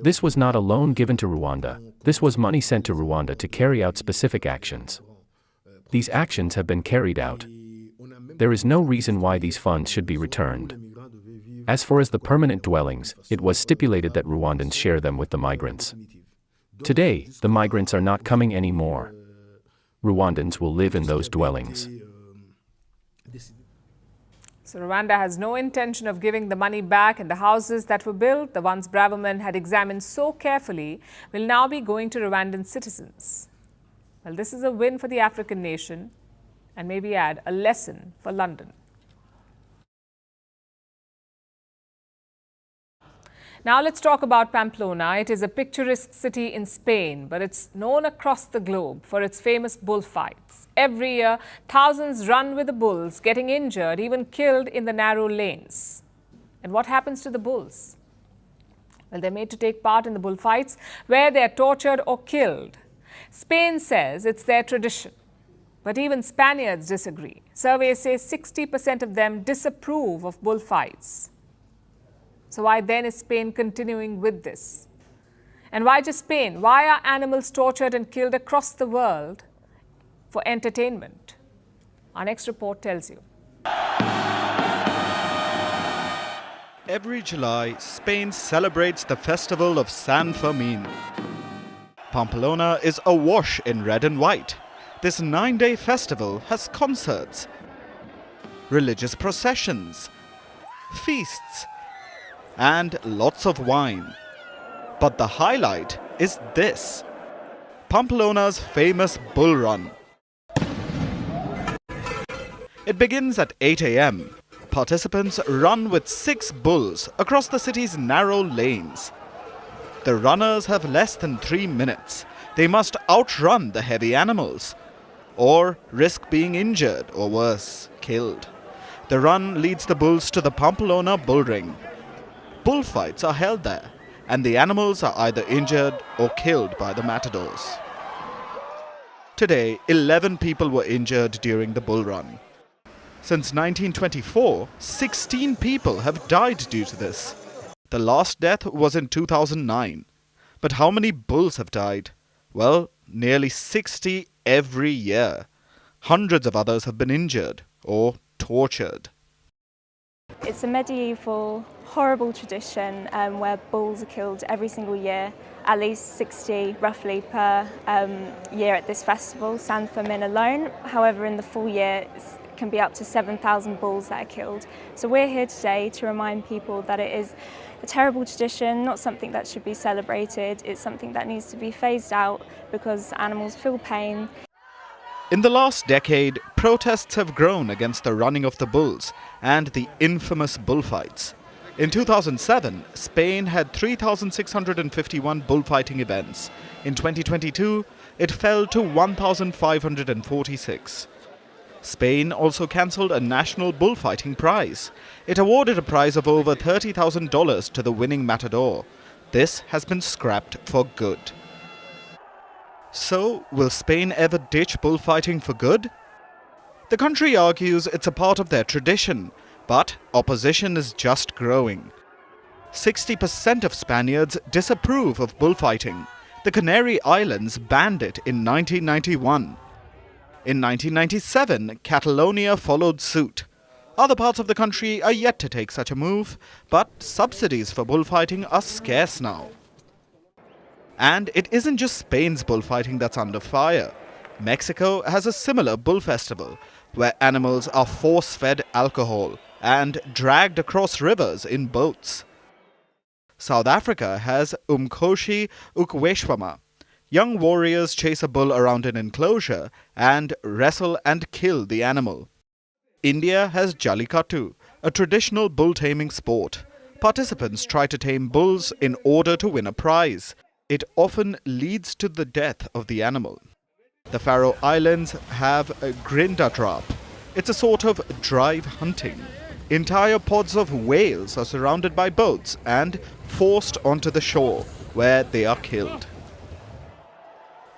This was not a loan given to Rwanda. This was money sent to Rwanda to carry out specific actions. These actions have been carried out. There is no reason why these funds should be returned. As far as the permanent dwellings, it was stipulated that Rwandans share them with the migrants. Today, the migrants are not coming anymore. Rwandans will live in those dwellings. So Rwanda has no intention of giving the money back, and the houses that were built, the ones Braverman had examined so carefully, will now be going to Rwandan citizens. Well, this is a win for the African nation, and maybe add a lesson for London. Now let's talk about Pamplona. It is a picturesque city in Spain, but it's known across the globe for its famous bullfights. Every year, thousands run with the bulls, getting injured, even killed in the narrow lanes. And what happens to the bulls? Well, they're made to take part in the bullfights, where they are tortured or killed. Spain says it's their tradition. But even Spaniards disagree. Surveys say 60% of them disapprove of bullfights. So why then is Spain continuing with this? And why just Spain? Why are animals tortured and killed across the world for entertainment? Our next report tells you. Every July, Spain celebrates the festival of San Fermin. Pamplona is awash in red and white. This 9-day festival has concerts, religious processions, feasts, and lots of wine. But the highlight is this: Pamplona's famous bull run. It begins at 8 a.m. Participants run with 6 bulls across the city's narrow lanes. The runners have less than 3 minutes. They must outrun the heavy animals, or risk being injured or worse, killed. The run leads the bulls to the Pamplona bull ring. Bullfights are held there, and the animals are either injured or killed by the matadors. Today, 11 people were injured during the bull run. Since 1924, 16 people have died due to this. The last death was in 2009. But how many bulls have died? Well, nearly 60 every year. Hundreds of others have been injured or tortured. It's a medieval, horrible tradition where bulls are killed every single year, at least 60 roughly per year at this festival, San Fermin alone. However, in the full year, it can be up to 7,000 bulls that are killed. So we're here today to remind people that it is a terrible tradition, not something that should be celebrated. It's something that needs to be phased out because animals feel pain. In the last decade, protests have grown against the running of the bulls and the infamous bullfights. In 2007, Spain had 3,651 bullfighting events. In 2022, it fell to 1,546. Spain also cancelled a national bullfighting prize. It awarded a prize of over $30,000 to the winning matador. This has been scrapped for good. So, will Spain ever ditch bullfighting for good? The country argues it's a part of their tradition, but opposition is just growing. 60% of Spaniards disapprove of bullfighting. The Canary Islands banned it in 1991. In 1997, Catalonia followed suit. Other parts of the country are yet to take such a move, but subsidies for bullfighting are scarce now. And it isn't just Spain's bullfighting that's under fire. Mexico has a similar bull festival, where animals are force-fed alcohol and dragged across rivers in boats. South Africa has Umkoshi Ukweshwama. Young warriors chase a bull around an enclosure and wrestle and kill the animal. India has Jallikattu, a traditional bull taming sport. Participants try to tame bulls in order to win a prize. It often leads to the death of the animal. The Faroe Islands have a Grindadrap. It's a sort of drive hunting. Entire pods of whales are surrounded by boats and forced onto the shore, where they are killed.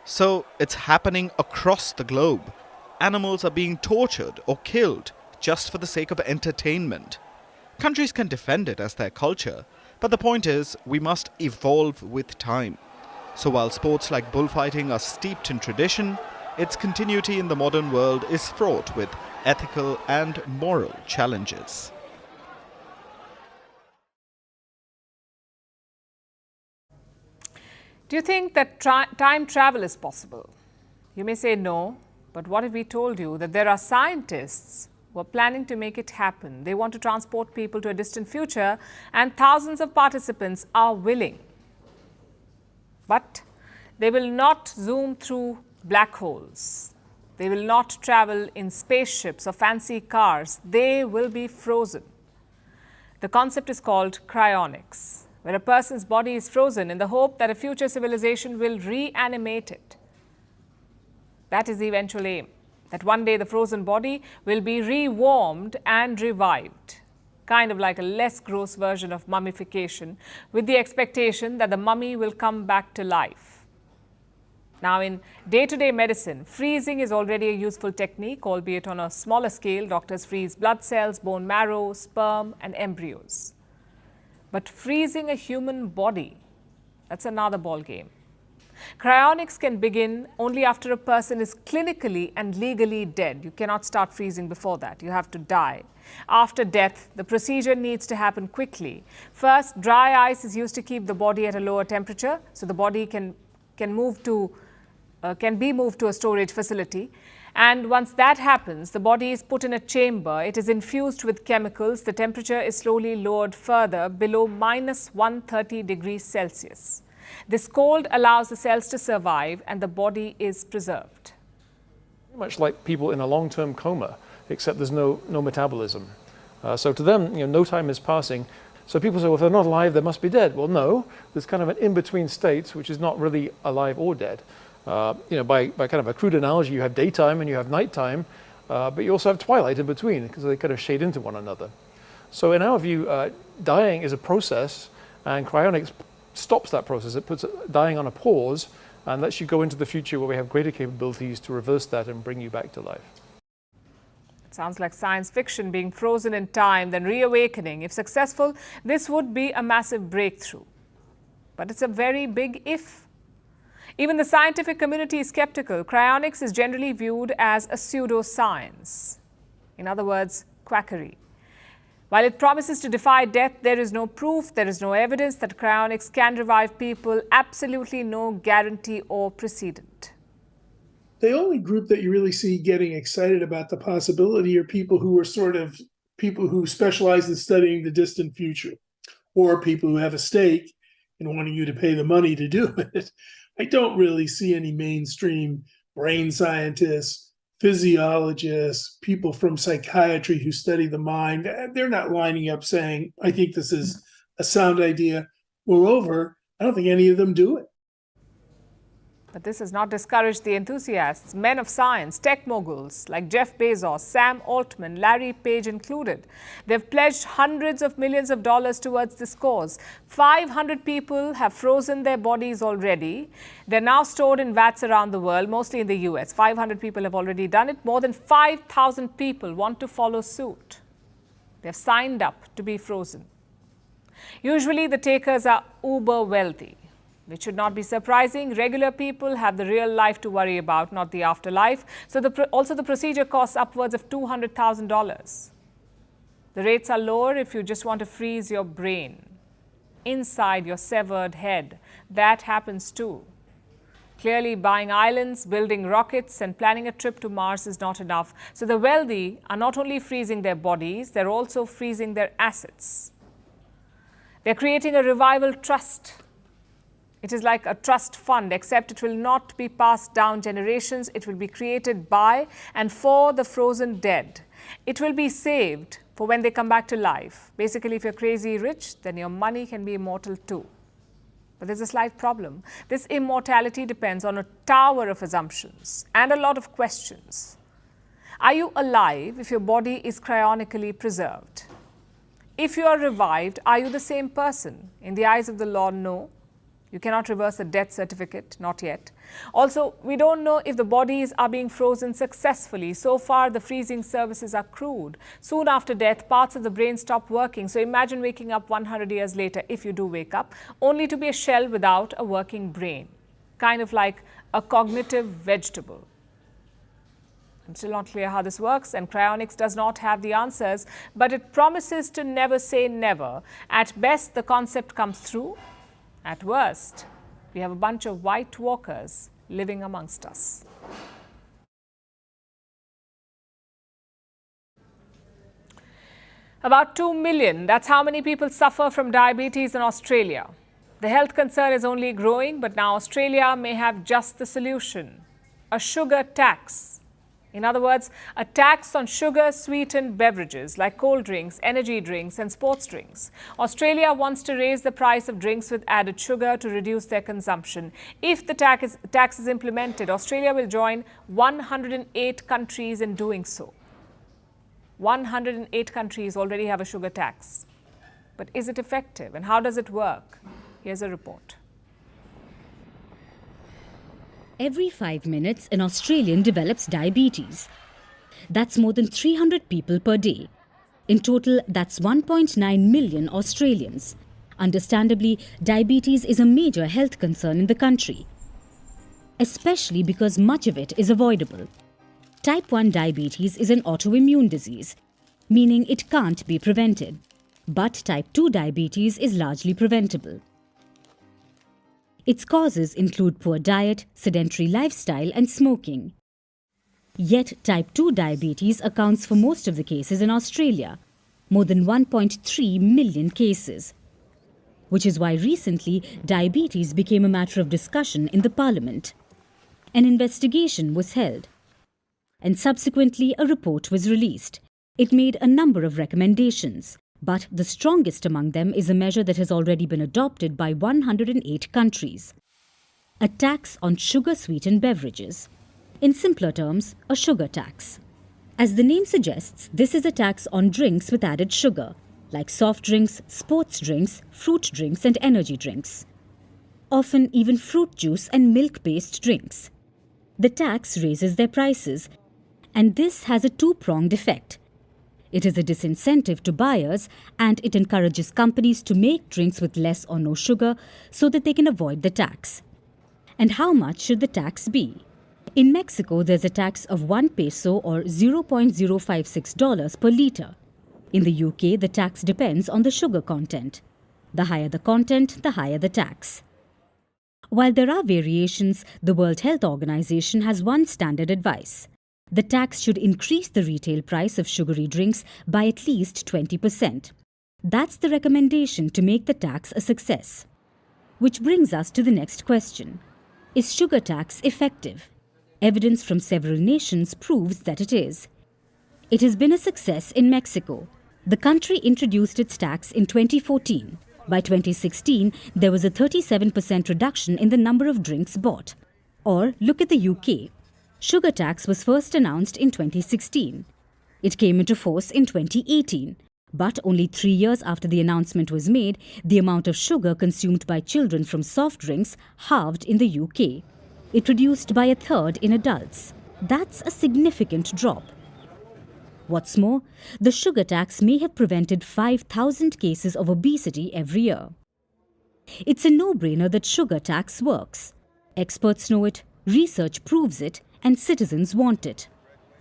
So it's happening across the globe. Animals are being tortured or killed just for the sake of entertainment. Countries can defend it as their culture, but the point is we must evolve with time. So while sports like bullfighting are steeped in tradition, its continuity in the modern world is fraught with ethical and moral challenges. Do you think that time travel is possible? You may say no, but what if we told you that there are scientists who are planning to make it happen? They want to transport people to a distant future and thousands of participants are willing. But they will not zoom through black holes. They will not travel in spaceships or fancy cars. They will be frozen. The concept is called cryonics, where a person's body is frozen in the hope that a future civilization will reanimate it. That is the eventual aim, that one day the frozen body will be rewarmed and revived, kind of like a less gross version of mummification, with the expectation that the mummy will come back to life. Now, in day-to-day medicine, freezing is already a useful technique, albeit on a smaller scale. Doctors freeze blood cells, bone marrow, sperm, and embryos. But freezing a human body, that's another ball game. Cryonics can begin only after a person is clinically and legally dead. You cannot start freezing before that. You have to die. After death, the procedure needs to happen quickly. First, dry ice is used to keep the body at a lower temperature, so the body can be moved to a storage facility. And once that happens, the body is put in a chamber. It is infused with chemicals. The temperature is slowly lowered further below minus 130 degrees Celsius. This cold allows the cells to survive and the body is preserved. Much like people in a long-term coma, except there's no metabolism. So to them, no time is passing. So people say, well, if they're not alive, they must be dead. Well, no, there's kind of an in-between state, which is not really alive or dead. By kind of a crude analogy, you have daytime and you have nighttime, but you also have twilight in between because they kind of shade into one another. So in our view, dying is a process, and cryonics stops that process. It puts dying on a pause and lets you go into the future where we have greater capabilities to reverse that and bring you back to life. It sounds like science fiction, being frozen in time, then reawakening. If successful, this would be a massive breakthrough. But it's a very big if. Even the scientific community is skeptical. Cryonics is generally viewed as a pseudoscience. In other words, quackery. While it promises to defy death, there is no proof, there is no evidence that cryonics can revive people, absolutely no guarantee or precedent. The only group that you really see getting excited about the possibility are people who are people who specialize in studying the distant future, or people who have a stake in wanting you to pay the money to do it. I don't really see any mainstream brain scientists, physiologists, people from psychiatry who study the mind. They're not lining up saying, I think this is a sound idea. Moreover, I don't think any of them do it. But this has not discouraged the enthusiasts, men of science, tech moguls like Jeff Bezos, Sam Altman, Larry Page included. They've pledged hundreds of millions of dollars towards this cause. 500 people have frozen their bodies already. They're now stored in vats around the world, mostly in the US. 500 people have already done it. More than 5,000 people want to follow suit. They've signed up to be frozen. Usually the takers are uber wealthy, which should not be surprising. Regular people have the real life to worry about, not the afterlife. So also the procedure costs upwards of $200,000. The rates are lower if you just want to freeze your brain inside your severed head. That happens too. Clearly, buying islands, building rockets, and planning a trip to Mars is not enough. So the wealthy are not only freezing their bodies, they're also freezing their assets. They're creating a revival trust. It is like a trust fund, except it will not be passed down generations. It will be created by and for the frozen dead. It will be saved for when they come back to life. Basically, if you're crazy rich, then your money can be immortal too. But there's a slight problem. This immortality depends on a tower of assumptions and a lot of questions. Are you alive if your body is cryonically preserved? If you are revived, are you the same person? In the eyes of the law, no. You cannot reverse a death certificate, not yet. Also, we don't know if the bodies are being frozen successfully. So far, the freezing services are crude. Soon after death, parts of the brain stop working. So imagine waking up 100 years later, if you do wake up, only to be a shell without a working brain. Kind of like a cognitive vegetable. I'm still not clear how this works, and cryonics does not have the answers, but it promises to never say never. At best, the concept comes through. At worst, we have a bunch of white walkers living amongst us. About 2 million, that's how many people suffer from diabetes in Australia. The health concern is only growing, but now Australia may have just the solution: a sugar tax. In other words, a tax on sugar-sweetened beverages like cold drinks, energy drinks and sports drinks. Australia wants to raise the price of drinks with added sugar to reduce their consumption. If the tax is implemented, Australia will join 108 countries in doing so. 108 countries already have a sugar tax. But is it effective, and how does it work? Here's a report. Every 5 minutes, an Australian develops diabetes. That's more than 300 people per day. In total, that's 1.9 million Australians. Understandably, diabetes is a major health concern in the country, especially because much of it is avoidable. Type 1 diabetes is an autoimmune disease, meaning it can't be prevented. But type 2 diabetes is largely preventable. Its causes include poor diet, sedentary lifestyle, and smoking. Yet, type 2 diabetes accounts for most of the cases in Australia, more than 1.3 million cases. Which is why recently diabetes became a matter of discussion in the Parliament. An investigation was held, and subsequently a report was released. It made a number of recommendations, but the strongest among them is a measure that has already been adopted by 108 countries. A tax on sugar-sweetened beverages. In simpler terms, a sugar tax. As the name suggests, this is a tax on drinks with added sugar, like soft drinks, sports drinks, fruit drinks and energy drinks. Often even fruit juice and milk-based drinks. The tax raises their prices, and this has a two-pronged effect. It is a disincentive to buyers, and it encourages companies to make drinks with less or no sugar so that they can avoid the tax. And how much should the tax be? In Mexico, there's a tax of 1 peso or $0.056 per litre. In the UK, the tax depends on the sugar content. The higher the content, the higher the tax. While there are variations, the World Health Organization has one standard advice. The tax should increase the retail price of sugary drinks by at least 20%. That's the recommendation to make the tax a success. Which brings us to the next question. Is sugar tax effective? Evidence from several nations proves that it is. It has been a success in Mexico. The country introduced its tax in 2014. By 2016, there was a 37% reduction in the number of drinks bought. Or look at the UK. Sugar tax was first announced in 2016. It came into force in 2018. But only 3 years after the announcement was made, the amount of sugar consumed by children from soft drinks halved in the UK. It reduced by a third in adults. That's a significant drop. What's more, the sugar tax may have prevented 5,000 cases of obesity every year. It's a no-brainer that sugar tax works. Experts know it, research proves it, and citizens want it.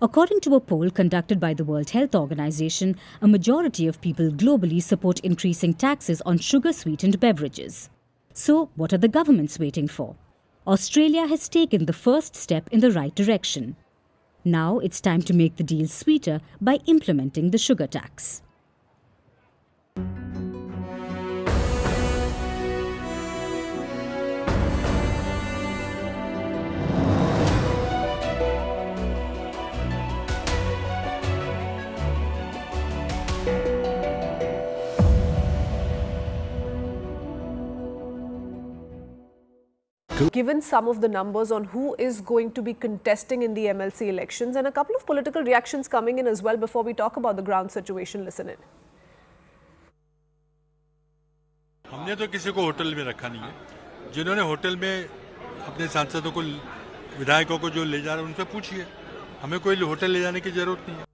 According to a poll conducted by the World Health Organization, a majority of people globally support increasing taxes on sugar-sweetened beverages. So, what are the governments waiting for? Australia has taken the first step in the right direction. Now it's time to make the deal sweeter by implementing the sugar tax. Given some of the numbers on who is going to be contesting in the MLC elections, and a couple of political reactions coming in as well before we talk about the ground situation. Listen in. हमने तो किसी को hotel में रखा नहीं है. जिन्होंने hotel में अपने सांसदों को, विधायकों को जो ले जा रहे हैं उनसे पूछिए. हमें कोई होटल ले जाने की जरूरत नहीं है.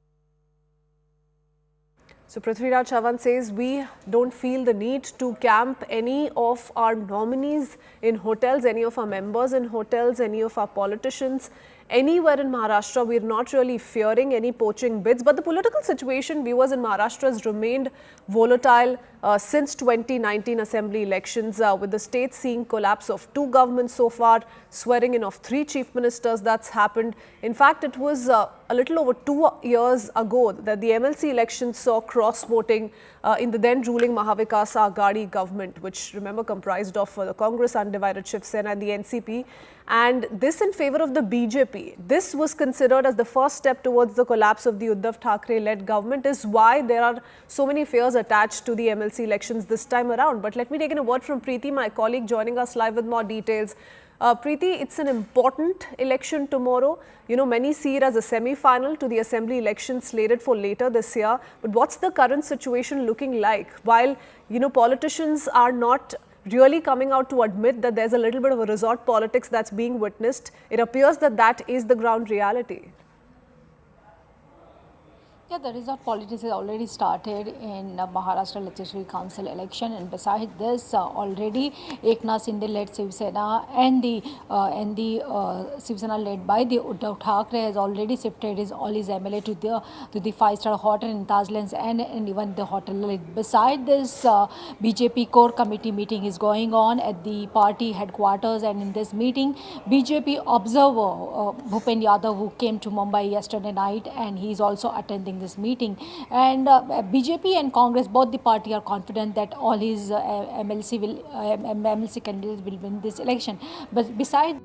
So Prithviraj Chavan says we don't feel the need to camp any of our nominees in hotels, any of our members in hotels, any of our politicians. Anywhere in Maharashtra, we're not really fearing any poaching bids. But the political situation, viewers, in Maharashtra has remained volatile since 2019 assembly elections, with the state seeing collapse of 2 governments so far, swearing in of 3 chief ministers. That's happened. In fact, it was a little over 2 years ago that the MLC elections saw cross-voting in the then ruling Mahavikas Aghadi government, which, remember, comprised of the Congress, undivided Shiv Sena and the NCP. And this in favor of the BJP. This was considered as the first step towards the collapse of the Uddhav Thackeray-led government, is why there are so many fears attached to the MLC elections this time around. But let me take in a word from Preeti, my colleague, joining us live with more details. Preeti, it's an important election tomorrow. You know, many see it as a semi-final to the assembly election slated for later this year. But what's the current situation looking like? While, you know, politicians are not really coming out to admit that there's a little bit of a resort politics that's being witnessed. It appears that that is the ground reality. Yeah, the resort politics has already started in Maharashtra Legislative Council election, and besides this, already Eknath Shinde-led Shiv Sena and the Shiv Sena led by the Uddhav Thackeray has already shifted all his MLA to the 5-star hotel in Tajlands and even the hotel. Besides this, BJP core committee meeting is going on at the party headquarters, and in this meeting, BJP observer Bhupen Yadav, who came to Mumbai yesterday night, and he is also attending this meeting, and BJP and Congress, both the party, are confident that all his MLC candidates will win this election. But besides,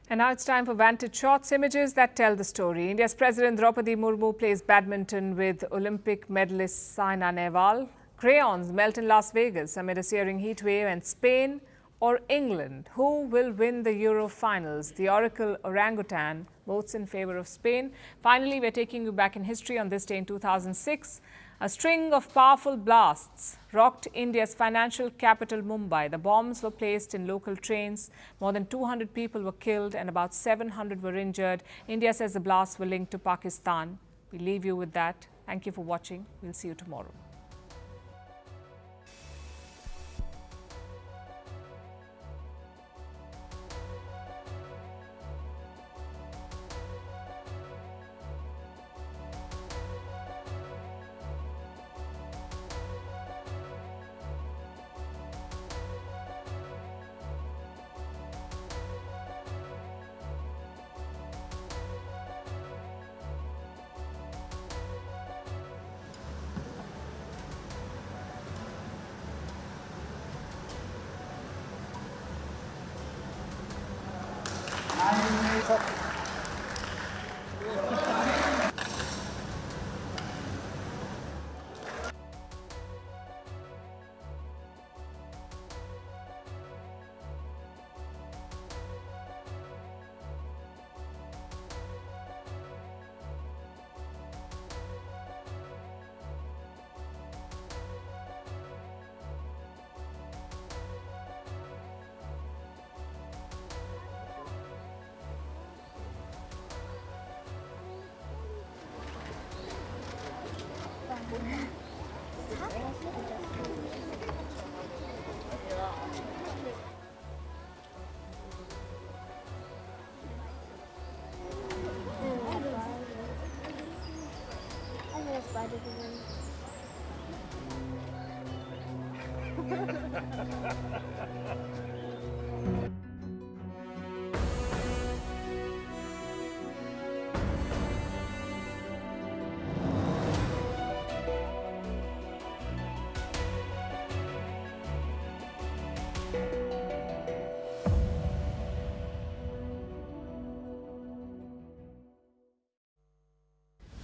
And now it's time for Vantage Shots, images that tell the story. India's President Draupadi Murmu plays badminton with Olympic medalist Saina Nehwal. Crayons melt in Las Vegas amid a searing heat wave. And Spain or England? Who will win the Euro finals? The Oracle orangutan votes in favor of Spain. Finally, we're taking you back in history on this day in 2006. A string of powerful blasts rocked India's financial capital, Mumbai. The bombs were placed in local trains. More than 200 people were killed and about 700 were injured. India says the blasts were linked to Pakistan. We leave you with that. Thank you for watching. We'll see you tomorrow.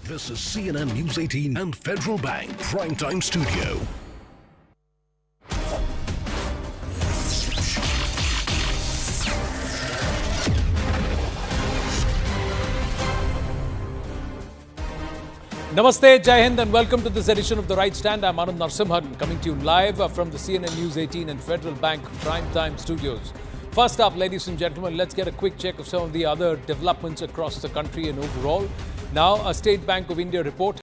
This is CNN News 18 and Federal Bank Primetime Studio. Namaste, Jai Hind, and welcome to this edition of The Right Stand. I'm Anand Narsimhan, coming to you live from the CNN News 18 and Federal Bank Primetime Studios. First up, ladies and gentlemen, let's get a quick check of some of the other developments across the country and overall. Now, a State Bank of India report